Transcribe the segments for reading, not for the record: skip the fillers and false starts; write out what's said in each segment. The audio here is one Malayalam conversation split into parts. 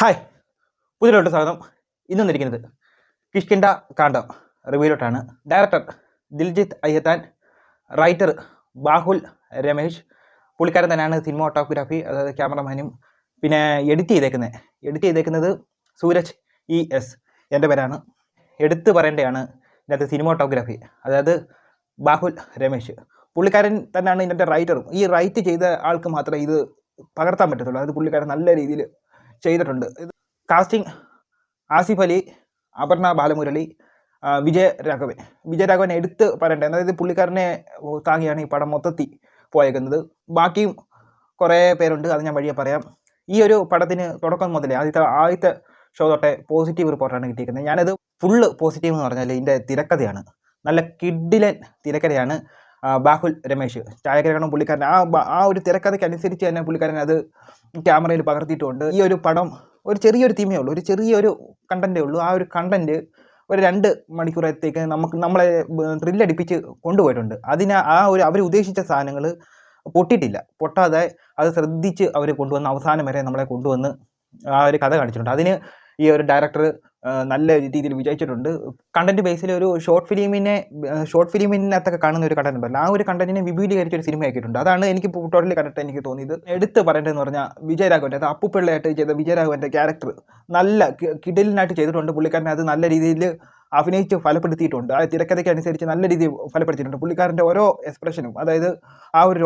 ഹായ്, പുതിയലോട്ട് സ്വാഗതം. ഇന്ന് വന്നിരിക്കുന്നത് കിഷ്കിന്ധ കാണ്ഡം റിവ്യൂലോട്ടാണ്. Director Diljith Ayyathan, writer Bahul Ramesh. പുള്ളിക്കാരൻ തന്നെയാണ് സിനിമാറ്റോഗ്രാഫി, അതായത് ക്യാമറമാനും. പിന്നെ എഡിറ്റ് ചെയ്തേക്കുന്നത് സൂരജ് ES, എൻ്റെ പേരാണ്. എടുത്ത് പറയേണ്ടതാണ് ഇതിനകത്ത് സിനിമാറ്റോഗ്രാഫി, അതായത് ബാഹുൽ രമേശ്. പുള്ളിക്കാരൻ തന്നെയാണ് ഇതിൻ്റെ റൈറ്ററും. ഈ റൈറ്റ് ചെയ്ത ആൾക്ക് മാത്രമേ ഇത് പകർത്താൻ പറ്റത്തുള്ളൂ. അതായത് പുള്ളിക്കാരൻ നല്ല രീതിയിൽ ചെയ്തിട്ടുണ്ട്. കാസ്റ്റിംഗ് ആസിഫ് അലി, അപർണ ബാലമുരളി, വിജയരാഘവൻ എടുത്ത് പറയണ്ടേ. അതായത് പുള്ളിക്കാരനെ താങ്ങിയാണ് ഈ പടം മൊത്തത്തിൽ പോയേക്കുന്നത്. ബാക്കിയും കുറേ പേരുണ്ട്, അത് ഞാൻ വഴിയെ പറയാം. ഈ ഒരു പടത്തിന് തുടക്കം മുതലേ ആദ്യത്തെ ഷോ തൊട്ടേ പോസിറ്റീവ് റിപ്പോർട്ടാണ് കിട്ടിയിരിക്കുന്നത്. ഞാനത് ഫുള്ള് പോസിറ്റീവ് എന്ന് പറഞ്ഞാൽ ഇതിൻ്റെ തിരക്കഥയാണ്. നല്ല കിഡിലൻ തിരക്കഥയാണ്. ബാഹുൽ രമേശ് ഛായാഗ്രഹണം പുള്ളിക്കാരൻ ആ ഒരു തിരക്കഥയ്ക്ക് അനുസരിച്ച് തന്നെ പുള്ളിക്കാരൻ അത് ക്യാമറയിൽ പകർത്തിയിട്ടുണ്ട്. ഈ ഒരു പടം ഒരു ചെറിയൊരു തീമേ ഉള്ളൂ, ഒരു ചെറിയൊരു കണ്ടൻറ്റേ ഉള്ളൂ. ആ ഒരു കണ്ടൻറ്റ് ഒരു 2 മണിക്കൂറത്തേക്ക് നമ്മളെ ത്രില്ലടിപ്പിച്ച് കൊണ്ടുപോയിട്ടുണ്ട്. അവർ ഉദ്ദേശിച്ച സാധനങ്ങൾ പൊട്ടാതെ അത് ശ്രദ്ധിച്ച് അവർ കൊണ്ടുവന്ന് അവസാനം വരെ നമ്മളെ കൊണ്ടുവന്ന് ആ ഒരു കഥ കാണിച്ചിട്ടുണ്ട്. അതിന് ഈ ഒരു ഡയറക്ടർ നല്ല രീതിയിൽ വിജയിച്ചിട്ടുണ്ട്. കണ്ടന്റ് ബേസിൽ ഒരു ഷോർട്ട് ഫിലിമിനകത്തൊക്കെ കാണുന്ന ഒരു കണ്ടന്റ് ഉണ്ടല്ലോ, ആ ഒരു കണ്ടന്റിനെ വിപുലീകരിച്ച ഒരു സിനിമ ആക്കിയിട്ടുണ്ട്. അതാണ് എനിക്ക് ടോട്ടലി കണ്ടിട്ട് എനിക്ക് തോന്നിയത്. എടുത്ത് പറയേണ്ടതെന്ന് പറഞ്ഞാൽ വിജയരാഘവൻ്റെ, അത് അപ്പുപിള്ളയായിട്ട് ചെയ്ത വിജയരാഘവൻ്റെ ക്യാരക്ടർ നല്ല കിടലിനായിട്ട് ചെയ്തിട്ടുണ്ട്. പുള്ളിക്കാരനെ അത് നല്ല രീതിയിൽ അഭിനയിച്ച് ഫലപ്പെടുത്തിയിട്ടുണ്ട്. ആ തിരക്കഥയ്ക്ക് അനുസരിച്ച് നല്ല രീതിയിൽ ഫലപ്പെടുത്തിയിട്ടുണ്ട്. പുള്ളിക്കാരൻ്റെ ഓരോ എക്സ്പ്രഷനും, അതായത് ആ ഒരു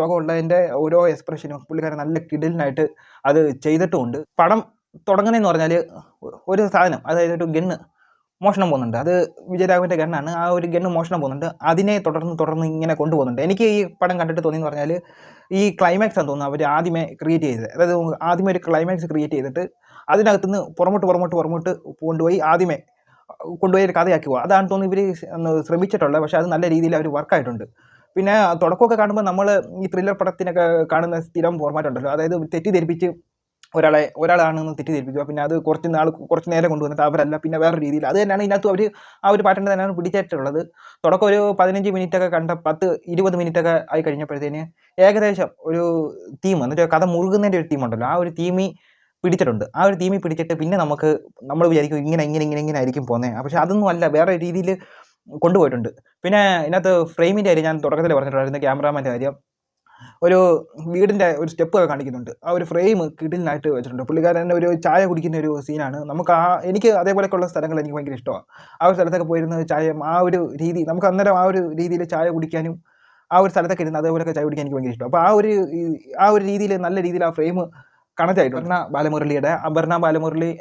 രോഗം ഉള്ളതിൻ്റെ ഓരോ എക്സ്പ്രഷനും പുള്ളിക്കാരൻ നല്ല കിടലിനായിട്ട് അത് ചെയ്തിട്ടുമുണ്ട്. പടം തുടങ്ങുന്നതെന്ന് പറഞ്ഞാൽ ഒരു സാധനം, അതായത് ഒരു ഗണ്ണ് മോഷണം പോകുന്നുണ്ട്. അത് വിജയരാഘവൻ്റെ ഗണ്ണാണ്. ആ ഒരു ഗണ്ണ് മോഷണം പോകുന്നുണ്ട്. അതിനെ തുടർന്ന് ഇങ്ങനെ കൊണ്ടുപോകുന്നുണ്ട്. എനിക്ക് ഈ പടം കണ്ടിട്ട് തോന്നിയെന്ന് പറഞ്ഞാൽ ഈ ക്ലൈമാക്സ് ആണെന്ന് തോന്നുന്നു അവർ ആദ്യമേ ക്രിയേറ്റ് ചെയ്തത്. അതായത് ആദ്യമേ ഒരു ക്ലൈമാക്സ് ക്രിയേറ്റ് ചെയ്തിട്ട് അതിനകത്തുനിന്ന് പുറമോട്ട് കൊണ്ടുപോയി ഒരു കഥയാക്കി പോകുക. അതാണ് തോന്നുന്നു ഇവർ ശ്രമിച്ചിട്ടുള്ളത്. പക്ഷേ അത് നല്ല രീതിയിൽ അവർ വർക്കായിട്ടുണ്ട്. പിന്നെ തുടക്കമൊക്കെ കാണുമ്പോൾ നമ്മൾ ഈ ത്രില്ലർ പടത്തിനൊക്കെ കാണുന്ന സ്ഥിരം ഫോർമാറ്റ് ഉണ്ടല്ലോ, അതായത് തെറ്റിദ്ധരിപ്പിച്ച് ഒരാളാണെന്ന് തെറ്റിദ്ധരിപ്പിക്കുക, പിന്നെ അത് കുറച്ച് നേരം കൊണ്ടുവന്നിട്ട് അവരല്ല, പിന്നെ വേറെ രീതിയിൽ. അത് തന്നെയാണ് ഇതിനകത്ത് അവർ ആ ഒരു പാറ്റേൺ തന്നെയാണ് പിടിച്ചിട്ടുള്ളത്. തുടക്കം ഒരു 15 മിനിറ്റൊക്കെ കണ്ട 10-20 മിനിറ്റൊക്കെ ആയി കഴിഞ്ഞപ്പോഴത്തേന് ഏകദേശം ഒരു തീം, എന്നിട്ട് കഥ മുറുകുന്നതിൻ്റെ ഒരു തീമുണ്ടല്ലോ, ആ ഒരു തീമി പിടിച്ചിട്ടുണ്ട്. ആ ഒരു തീമി പിടിച്ചിട്ട് പിന്നെ നമ്മൾ വിചാരിക്കും ഇങ്ങനെ ആയിരിക്കും പോകുന്നത്. പക്ഷേ അതൊന്നും അല്ല, വേറെ രീതിയിൽ കൊണ്ടുപോയിട്ടുണ്ട്. പിന്നെ ഇതിനകത്ത് ഫ്രെയിമിൻ്റെ കാര്യം ഞാൻ തുടക്കത്തിൽ പറഞ്ഞിട്ടുണ്ടായിരുന്നു. ക്യാമറാമാൻ്റെ കാര്യം, ഒരു വീടിൻ്റെ ഒരു സ്റ്റെപ്പൊക്കെ കാണിക്കുന്നുണ്ട്. ആ ഒരു ഫ്രെയിം കിടിലിനായിട്ട് വെച്ചിട്ടുണ്ട്. പുള്ളിക്കാരൻ ഒരു ചായ കുടിക്കുന്ന ഒരു സീനാണ്. എനിക്ക് അതേപോലെയൊക്കെയുള്ള സ്ഥലങ്ങൾ എനിക്ക് ഭയങ്കര ഇഷ്ടമാണ്. ആ ഒരു സ്ഥലത്തൊക്കെ പോയിരുന്ന ആ ഒരു രീതി, നമുക്ക് അന്നേരം ആ ഒരു രീതിയിൽ ചായ കുടിക്കാനും ആ ഒരു സ്ഥലത്തൊക്കെ ഇരുന്ന് അതേപോലെയൊക്കെ ചായ കുടിക്കാൻ എനിക്ക് ഭയങ്കര ഇഷ്ടം. അപ്പോൾ ആ ഒരു രീതിയിൽ നല്ല രീതിയിൽ ആ ഫ്രെയിം കണക്റ്റ് ആയിട്ടുണ്ട്. അപർണ ബാലമുരളി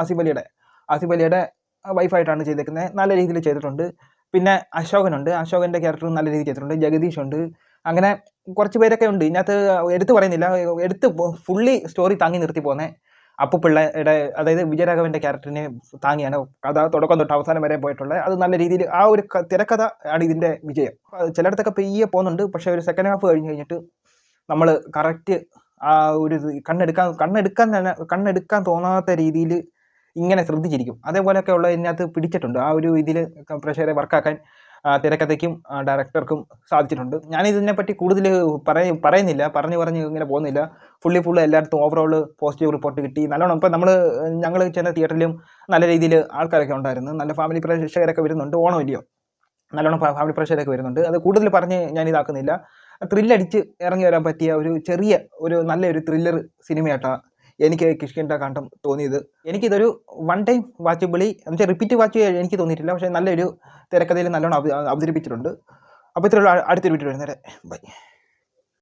ആസിഫ് അലിയുടെ വൈഫായിട്ടാണ് ചെയ്തേക്കുന്നത്. നല്ല രീതിയിൽ ചെയ്തിട്ടുണ്ട്. പിന്നെ അശോകൻ്റെ ക്യാരക്ടർ നല്ല രീതിയിൽ ചെയ്തിട്ടുണ്ട്. ജഗദീഷ് ഉണ്ട്. അങ്ങനെ കുറച്ച് പേരൊക്കെ ഉണ്ട്. ഇതിനകത്ത് എടുത്ത് പറയുന്നില്ല, ഫുള്ളി സ്റ്റോറി താങ്ങി നിർത്തി പോകുന്നത് അപ്പുപിള്ളയുടെ, അതായത് വിജയരാഘവൻ്റെ ക്യാരക്ടറിനെ താങ്ങിയാണ് കഥ തുടക്കം തൊട്ട് അവസാനം വരെ പോയിട്ടുള്ളത്. അത് നല്ല രീതിയിൽ ആ ഒരു തിരക്കഥ ആണ് ഇതിൻ്റെ വിജയം. ചിലയിടത്തൊക്കെ പെയ്യെ പോകുന്നുണ്ട്, പക്ഷേ ഒരു സെക്കൻഡ് ഹാഫ് കഴിഞ്ഞിട്ട് നമ്മൾ കറക്റ്റ് ആ ഒരു കണ്ണെടുക്കാൻ തോന്നാത്ത രീതിയിൽ ഇങ്ങനെ ശ്രദ്ധിച്ചിരിക്കും. അതേപോലെയൊക്കെ ഉള്ള ഇതിനകത്ത് പിടിച്ചിട്ടുണ്ട്. ആ ഒരു ഇതിൽ പ്രേക്ഷകരെ വർക്കാക്കാൻ തിരക്കഥയ്ക്കും ഡയറക്ടർക്കും സാധിച്ചിട്ടുണ്ട്. ഞാനിതിനെപ്പറ്റി കൂടുതൽ പറയുന്നില്ല, പറഞ്ഞ് ഇങ്ങനെ പോകുന്നില്ല. ഫുള്ള് എല്ലായിടത്തും ഓവറോൾ പോസിറ്റീവ് റിപ്പോർട്ട് കിട്ടി. നല്ലോണം ഇപ്പം ഞങ്ങൾ ചെന്ന തിയേറ്ററിലും നല്ല രീതിയിൽ ആൾക്കാരൊക്കെ ഉണ്ടായിരുന്നു. നല്ല ഫാമിലി പ്രേക്ഷകരൊക്കെ വരുന്നുണ്ട്. ഓണം ഇല്ലയോ, നല്ലോണം ഫാമിലി പ്രേക്ഷകരൊക്കെ വരുന്നുണ്ട്. അത് കൂടുതൽ പറഞ്ഞ് ഞാൻ ഇതാക്കുന്നില്ല. ത്രില്ലടിച്ച് ഇറങ്ങി വരാൻ പറ്റിയ ഒരു നല്ലൊരു ത്രില്ലർ സിനിമയായിട്ടാണ് എനിക്ക് കിഷ്കിന്ധ കാണ്ഡം തോന്നിയത്. എനിക്കിതൊരു 1 ടൈം വാച്ചബിളി, എന്നുവെച്ചാൽ റിപ്പീറ്റ് വാച്ച് എനിക്ക് തോന്നിയിട്ടില്ല. പക്ഷേ നല്ലൊരു തിരക്കഥയിൽ നല്ലോണം അവതരിപ്പിച്ചിട്ടുണ്ട്. അപ്പോൾ ഇത്രയുള്ള അടുത്തൊരു വീഡിയോ വരുന്നവരെ ബൈ.